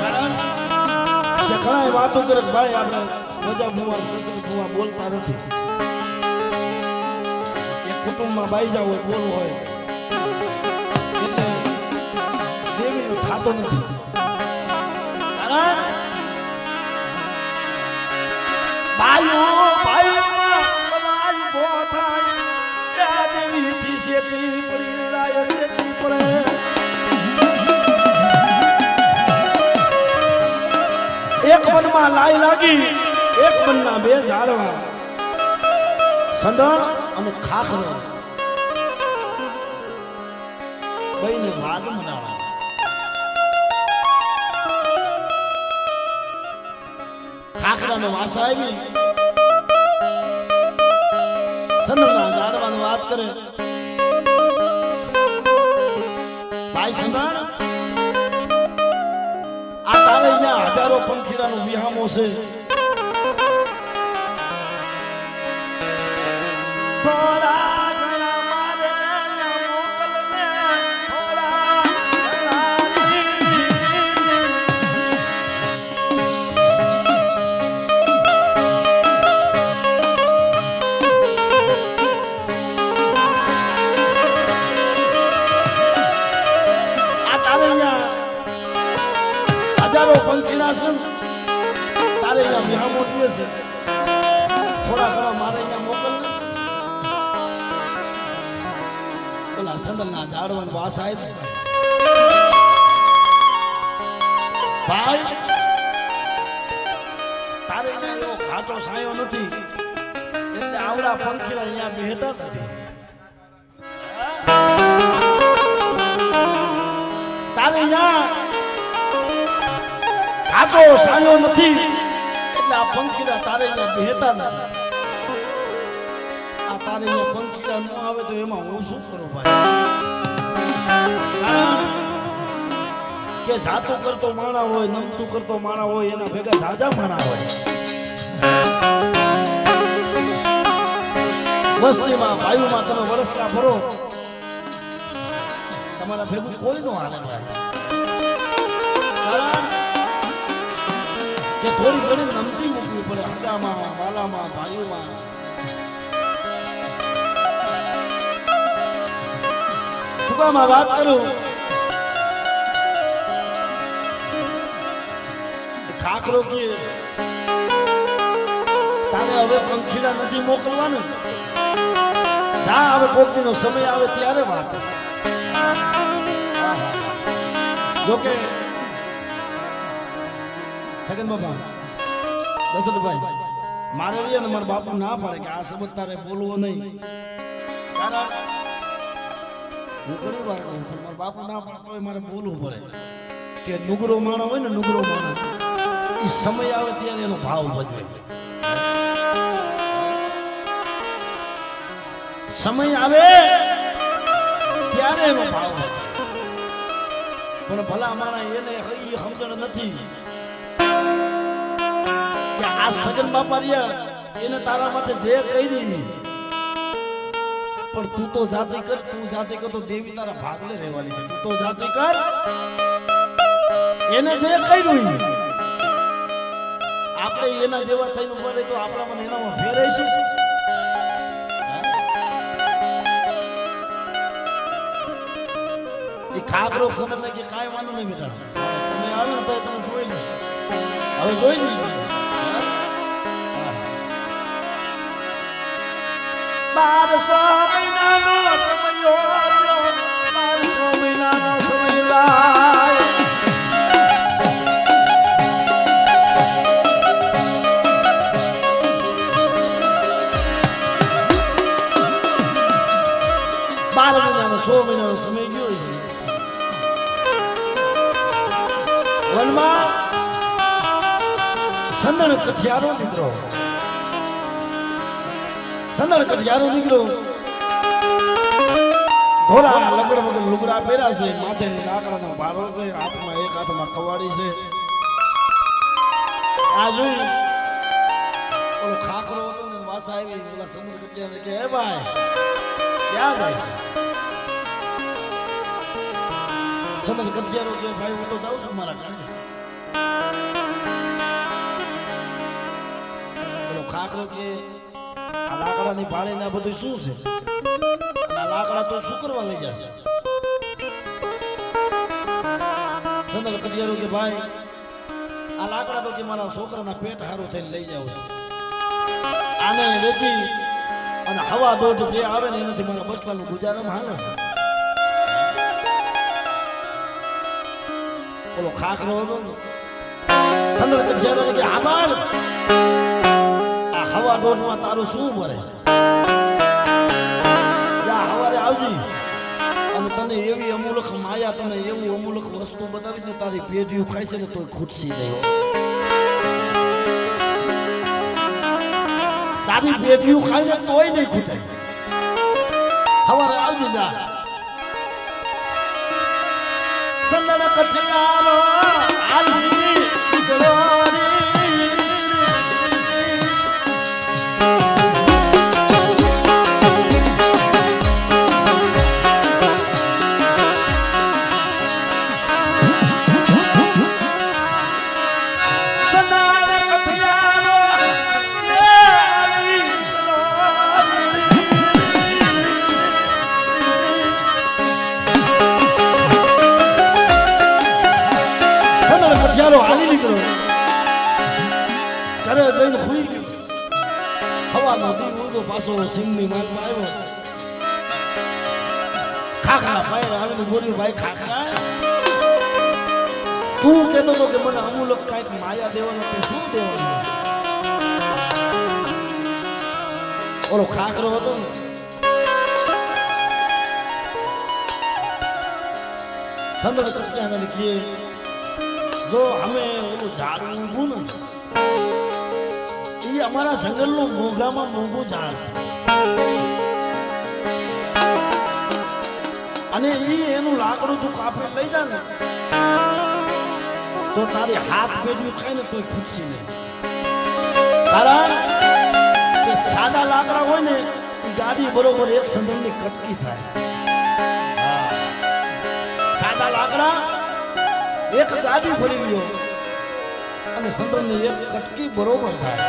Speaker 1: કારણ કે ઘણા વાતો કરે ભાઈ આપણે મજા ભૂવા પ્રસંગ ભૂવા બોલતા નથી. કુટુંબમાં બાઈજા હોય બોલ હોય એટલે દેવીનો થાતો નથી. બાયો બાયોમાં કવાય ઉભો થાય ત્યાં દેવીથી શેતી પડી જાય, શેતી પડે. એક વનમાં લાઈ લાગી, એક વનના બે ઝાડવા, સંદણ અને ખાખરો બેને વાદ મનાવા. ખાખરાને વાસા આવી, સંદણના ઝાડવાની વાત કરે. ભાઈ સંદણ, આ તારે અહીંયા હજારો પંખીડાનો વિહામો છે. થોડા ઘણા મારે મોકલને, થોડા આ તારે અહીંયા હજારો પંખીડા છે, તારે અહીંયા વિહામો દે છે. થોડા ઘણા મારે અહીંયા મોકલને. સંદલના ઝાડવાની વાસ આવી. ભાઈ તારે એવો ઘાટો છાયો નથી એટલે આવડા પંખીડા અહીંયા બેહતા નથી. તારે અહીંયા ઘાટો છાયો નથી એટલે આ પંખીડા તારે અહીંયા બેહતા નથી. તારે પંખીડા ન આવે તો એમાં હું શું કરું ભાઈ? કે જાતું કરતો માણા હોય, નમતું કરતો માણા હોય, એના ભેગા ઝાઝા માણા હોય. વસ્તીમાં ભાઈઓમાં તમે વરસના ભરો, તમારા ભેગું કોઈ નો હાલે ભાઈ. કે થોડી ઘણી નમતી મૂકવી પડે હગામાં, વાલામાં, ભાઈઓમાં. ટૂંકામાં વાત કરું, ખાખરો કે તારે હવે પંખીડા નથી મોકલવાનું, જા હવે કોકીનો સમય આવે ત્યારે વાત. જોકે છગન બાબા, દશરથભાઈ, મારે ને મારા બાપુ ના પાડે કે આ શબ્દ તારે બોલવો નહીં. કારણ હું ઘણી વાર કહું છું, મારા બાપુ ના પાડતો હોય મારે બોલવું પડે કે નુગરો માણો હોય ને, નુગરો માણો એ સમય આવે ત્યારે એનો ભાવ ભજવે. સમય આવે ત્યારે એનો ભાવ ભજવે. પણ ભલા માણા એને એ સમજણ નથી કે આ સગન બાપા રહ્યા એને તારા માટે જે કરી નહીં, પણ તું તો જાતિ કર, તું જાતિ કર તો દેવી તારા ભાગલે રહેવાની છે. તું તો જાતિ કર, એને જે કર્યું આપણે એના જેવા થઈને ઉભા રહી તો આપણા મને એનામાં ફેરાઈશું. એ ખાખરો સમજ કે કાંઈ વાંધો નહીં બેટા, સમય આવે ને તો તમે જોઈ લઈશ. હવે જોઈ લઈએ 12 મહિનાનો સમયો આવ્યો, 12 મહિનાનો સમય લાય. બાર મહિનાનો 100 મહિનાનો સમય ગયો છે. વનમાં સંદણ કઠિયારો દીકરો, સંદણ કઠિયારો દીકરો ધોળા લગડ વગર લુગડા પહેર્યા છે, માથે લાકડાનો ભારો છે, હાથમાં એક હાથમાં કવાડી છે. આ જોઈ ઓલો ખાખરો હતો ને વાસા આવી, ઓલા સંદણ કઠિયાને કે હે ભાઈ ક્યાં જાય છે? સંદન કઠિયારો કે ભાઈ હું તો જાઉં છું મારા ઘરે. પેલો ખાખરો કે આ લાકડાની ભારે ને બધું શું છે? આ લાકડા તો શું કરવા લઈ જશે? સંદન કઠિયારો કે ભાઈ આ લાકડા તો કે મારા છોકરાના પેટ હારું થઈને લઈ જાઉં છું. આને વેચી અને હવા દોઢ જે આવે ને એનાથી મારા બસલાનું ગુજારો હાલે છે. ઓલો ખાખરો હતો ને સંદર કઠિયારો કે આભાર, આ હવા દોઢમાં તારું શું ભરે? યા હવારે આવજી અને તને એવી અમૂલક માયા, તને એવું અમૂલક વસ્તુ બતાવીશ ને તારી પેઢીઓ ખાય છે ને તોય ખૂટસી જાય. તારી પેઢીઓ ખાય ને તોય નહીં ખૂટે. હવારે આવજી જા. સંદન કઠિયારો આલી દીકરો હાલી નીકળો. ઘરે જઈને ખુઈ ગયો. હવાનો દી ઉડો પાછો સિંહની માનમાં આવ્યો. ખાખરા ભાઈ આવીને બોલ્યું, ભાઈ ખાખરા તું કહેતો હતો કે મને અમૂલક કાંઈક માયા દેવાનો, તું શું દેવાનું? ઓલો ખાખરો હતો ને સંદન કઠિયારાને કહે, જો અમે ઓલું ઝાડ ઊભું ને એ અમારા જંગલનું મોંઘામાં મોંઘું ઝાડ છે, અને એનું લાકડું તું કાપી લઈ જા ને તો તારી હાથ પેઢી ખાય ને તોય ખૂટશે નહીં. કારણ કે સાદા લાકડા હોય ને એ ગાડી બરોબર એક સંદનની કટકી થાય. સાદા લાકડા એક ગાડી ભરી ગયો અને સંદનની એક કટકી બરોબર થાય.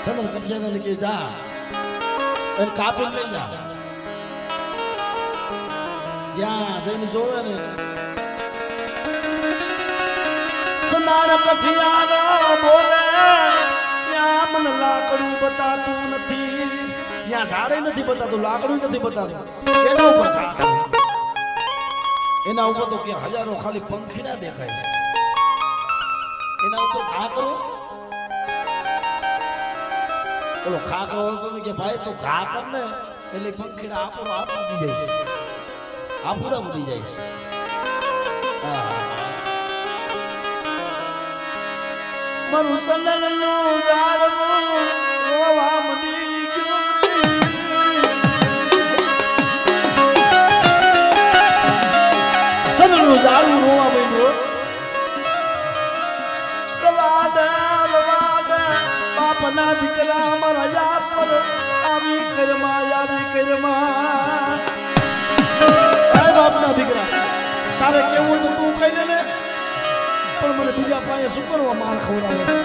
Speaker 1: સંદન કઠિયાને કે જા એને કાપી લઈ જા. જ્યાં જઈને જોવે ને સંદાર કઠિયારો બોલે, ત્યાં મને લાકડું બતાતું નથી, ત્યાં ઝાડે નથી બતાતું, લાકડું નથી બતાતું. એના ઉપર એના ઉપર તો કે હજારો ખાલી પંખીડા દેખાય છે. એના ઉપર ઘા કરો. ઓલો ખાખરો કે ભાઈ તું ઘા કર ને એટલે પંખીડા આપણું આપ ઉડી જાય છે, આપુડા ઉડી જાય છે. મારું સંદનનું ઝાડવું રોવા મળી ગયું. સંદનનું ઝાડવું રોવા માંડ્યું. બાપના દીકરા મારા યાદ પર આવી કરમાં બાપના દીકરા તારે કેવું તો તું કહી દે ને, પણ મને બીજા પાસે શું કરવા માર ખવડાવે છે?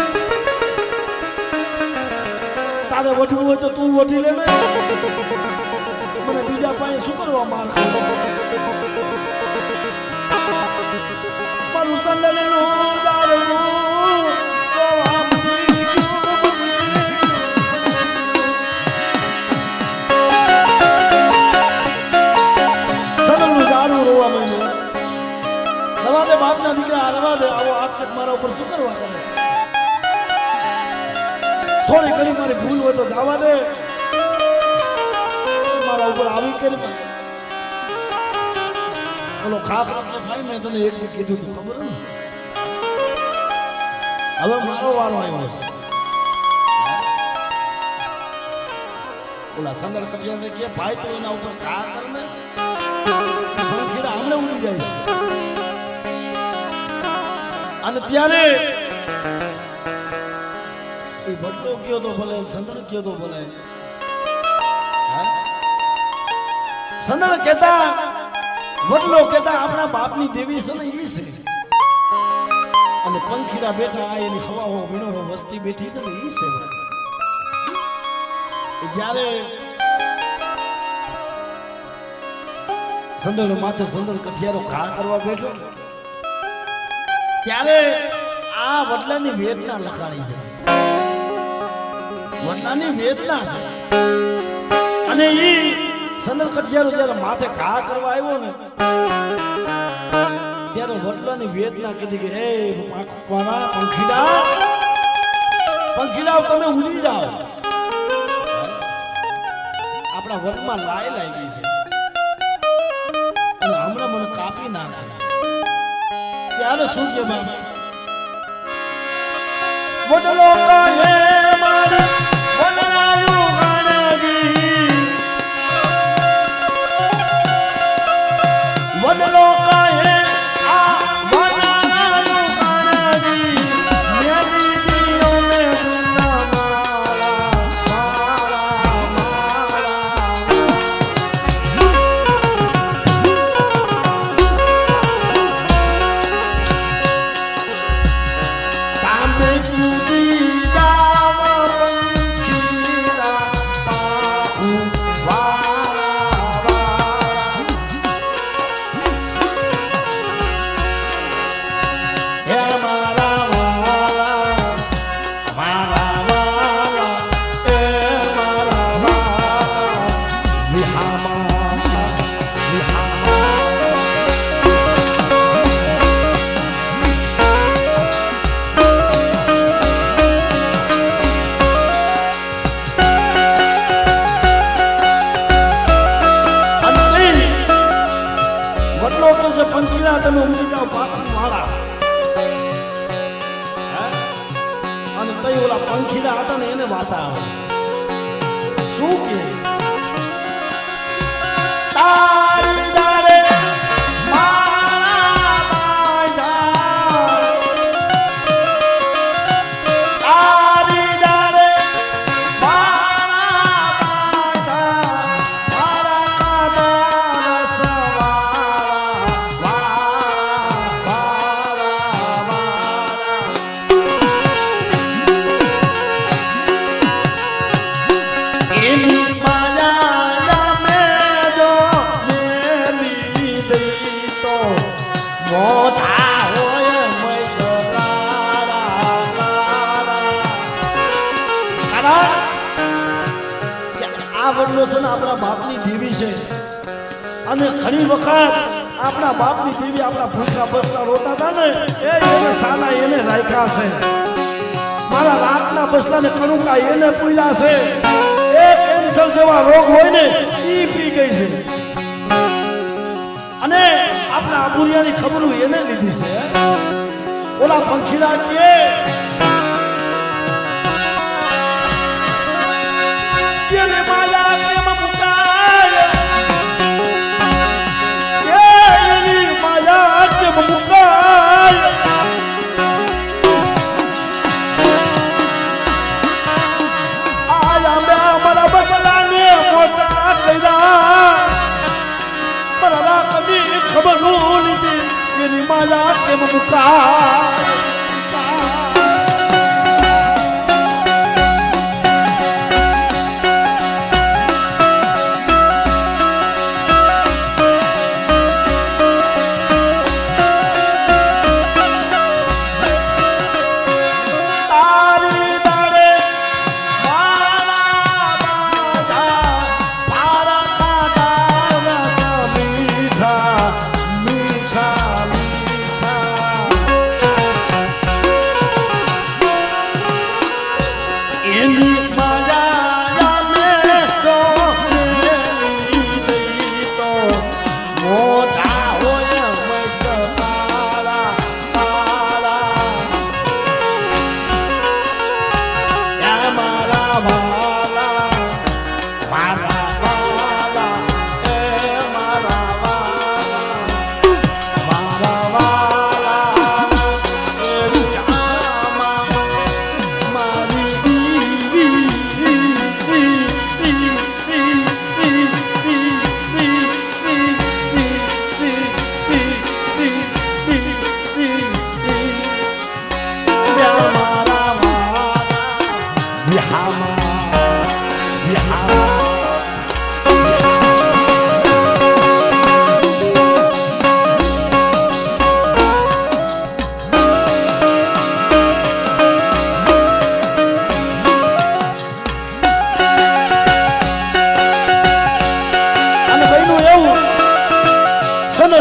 Speaker 1: તારે વઢવું હોય તો તું વઢી લે ને, મને બીજા પાસે શું કરવા માર ખવડાવે? મારું સંદનનું ઝાડવું રોવા મળી ગયું. બાપના દીકરા હારવા દે આવો આક્ષેપ મારા ઉપર શું કરવા કરે? થોડી ઘણી મારી ભૂલ હોય તો જવા દે, મારા ઉપર આવી કરી બોલો ખાખરા ભાઈ મેં તને એક કીધું તું ખબર ને? હવે મારો વારો આવ્યો છે. ઓલા સંદર કટિયાને કે ભાઈ તો એના ઉપર ઘા કર ને પંખીડા આમને ઉડી જાય છે. અને ત્યારે એ વડલો કયો તો ભલે, સંદર કયો તો ભલે, સંદર કહેતા વડલો કહેતા આપણા બાપની દેવી છે ને ઈ છે. અને પંખીડા બેઠા આ એની હવાઓ વીણો વસ્તી બેઠી છે ને ઈ છે. જ્યારે સંદર માથે સંદર કઠિયારો ઘા કરવા બેઠો ત્યારે આ વડલાની વેદના લખાણી છે. વડલાની વેદના છે. અને ઈ સંદર કઠિયારો જ્યારે માથે ઘા કરવા આવ્યો ને ત્યારે વડલાની વેદના કીધી કે હે પંખીડા તમે ઉડી જાઓ, આપણા વનમાં લાય લાગી છે અને હમણાં મને કાપી નાખશે. ત્યારે શું છે બાબા? વડલો કહે મારી વડલાયું ગાણગી, વડલો કહે આ વડલાયું ગાણગી, મેરી દીઓ મે ગુના મારા મારા તામે કુદી જાવ પંખીડા પાખુ વાળા વાળા. હે મારા વાળા મારા વાળા, એ મારા વાળા વિહામા વિહામા. વડલો તો છે પંખીડા તમે ઉડી જાઓ પાખું વાળા. અને તઈ ઓલા પંખીડા હતા ને એને વાસા આવે શું કે તારી દારે મારા બાજા, તારી દારે મારા બાજા, મારા કાદા સવાળા વાળા વાળા. એની માયા મેં જો મેલી દઈ તો મોઢા હોય મૈસ કાળા કાળા. કારણ કે આ વડલો છે ને આપણા બાપની દેવી છે. અને ઘણી વખત આપણા બાપની દેવી આપણા ભૂખા બસના રોતા હતા ને એને સાના એને રાખ્યા છે. મારા રાતના બસલાને કણુકા એને પૂર્યા છે. એ કેન્સર જેવા રોગ હોય ને ઈ પી ગઈ છે. અને આપણા આબુરિયાની ખબર એને લીધી છે. ઓલા પંખીડા કે એને માયા કેમ મુકાય, એની માયા કેમ મુકાય. આયા મેં અમારા બસલાને મોટા કર્યા, મારા કદી ખબર નો લીધી એની માયા કેમ મુકાય.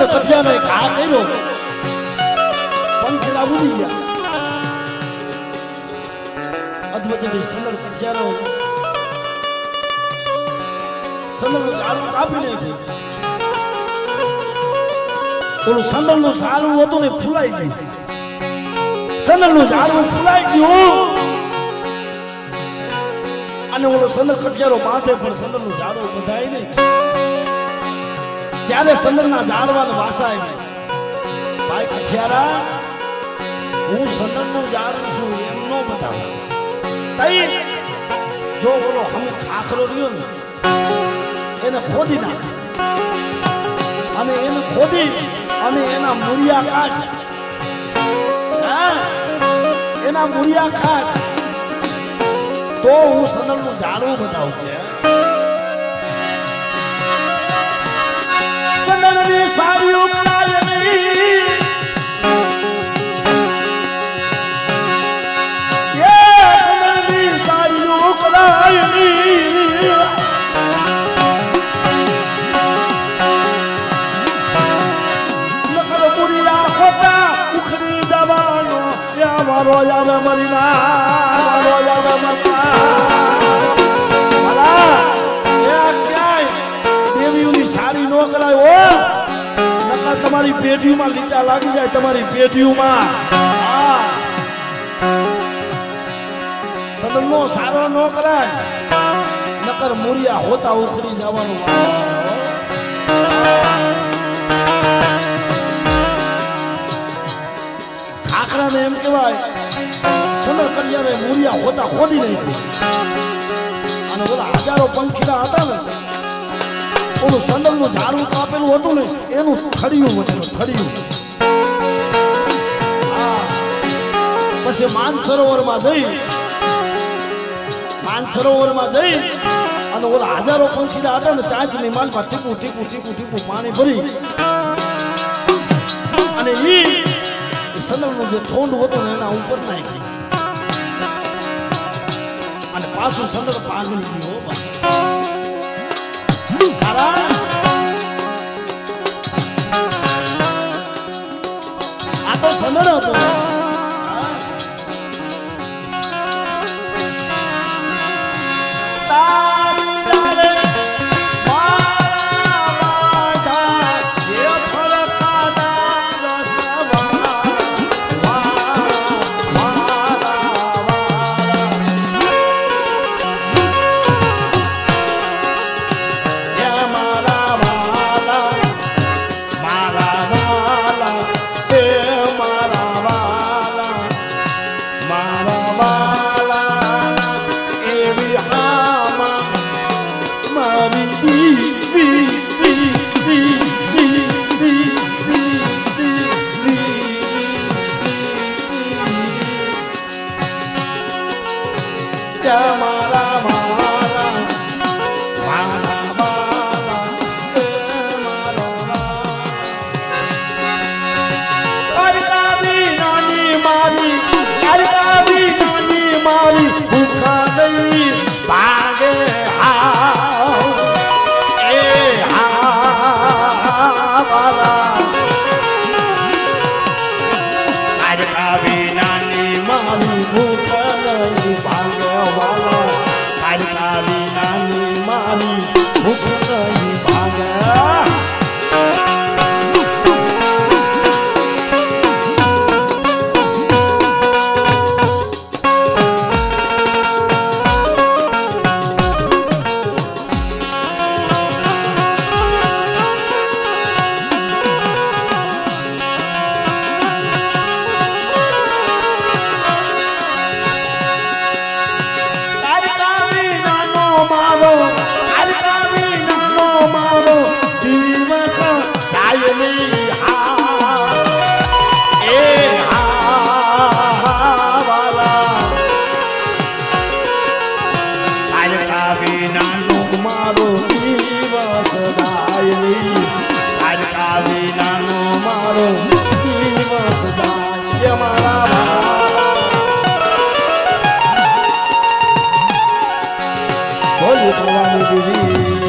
Speaker 1: સદર કબજાનો ઘા કર્યો પંખેડા ઉડી ગયા અદ્ભુતથી સદર કબજાનો સદરનું ઝાડવું કાપી નાખ્યું ઓલું સંદરનું ઝાડવું હતું ને ફૂલાઈ ગયું સંદરનું ઝાડવું ફૂલાઈ ગયું અને ઓલો સંદર કટક્યારો માથે પણ સંદરનું ઝાડવું બંધાય નહીં ત્યારે સંદરના ઝાડવાને વાસા આવી ભાઈ કઠિયારા હું સંદરનું ઝાડવું છું એમ ન બતાવું તઈ જો ઓલો હમ ખાખરો રહ્યો ને એને ખોદી નાખ અને એને ખોદી અને એના મૂળિયા કાઢ એના મૂળિયા કાઢ તો હું સદરનું ઝાડવું બતાવું કે સદરની સાડીઓ કાયમી સદરની સાડીઓ કાયમી મારો યાદ મરીના મારો યાદ મરીના ક્યાંય દેવીઓની સારી નો કરાય હો નકર તમારી પેઢીઓમાં લીટા લાગી જાય તમારી પેઢીઓમાં સદનનો સારો નો કરાય નકર મૂરિયા હોતા ઉખડી જવાનું ખાખરાને એમ કહેવાય સદર કલ્યાણે મૂરિયા હોતા ખોદી નાખ્યું અને ઓલા હજારો પંખીડા હતા ને ઓલું સંદરનું ઝાડવું કાપેલું હતું ને એનું થડિયું વધેલું થડિયું પછી માનસરોવરમાં જઈ અને ઓલા હજારો પંખીડા હતા ને ચાંચની માલમાં ટીપું ટીપું ટીપું ટીપું પાણી ભરી અને સદરનું જે થોંડ હતું ને એના ઉપર નાખી અને પાછું સદર પાગલી ગયું આ તો સદર હતો ભવાની દીદી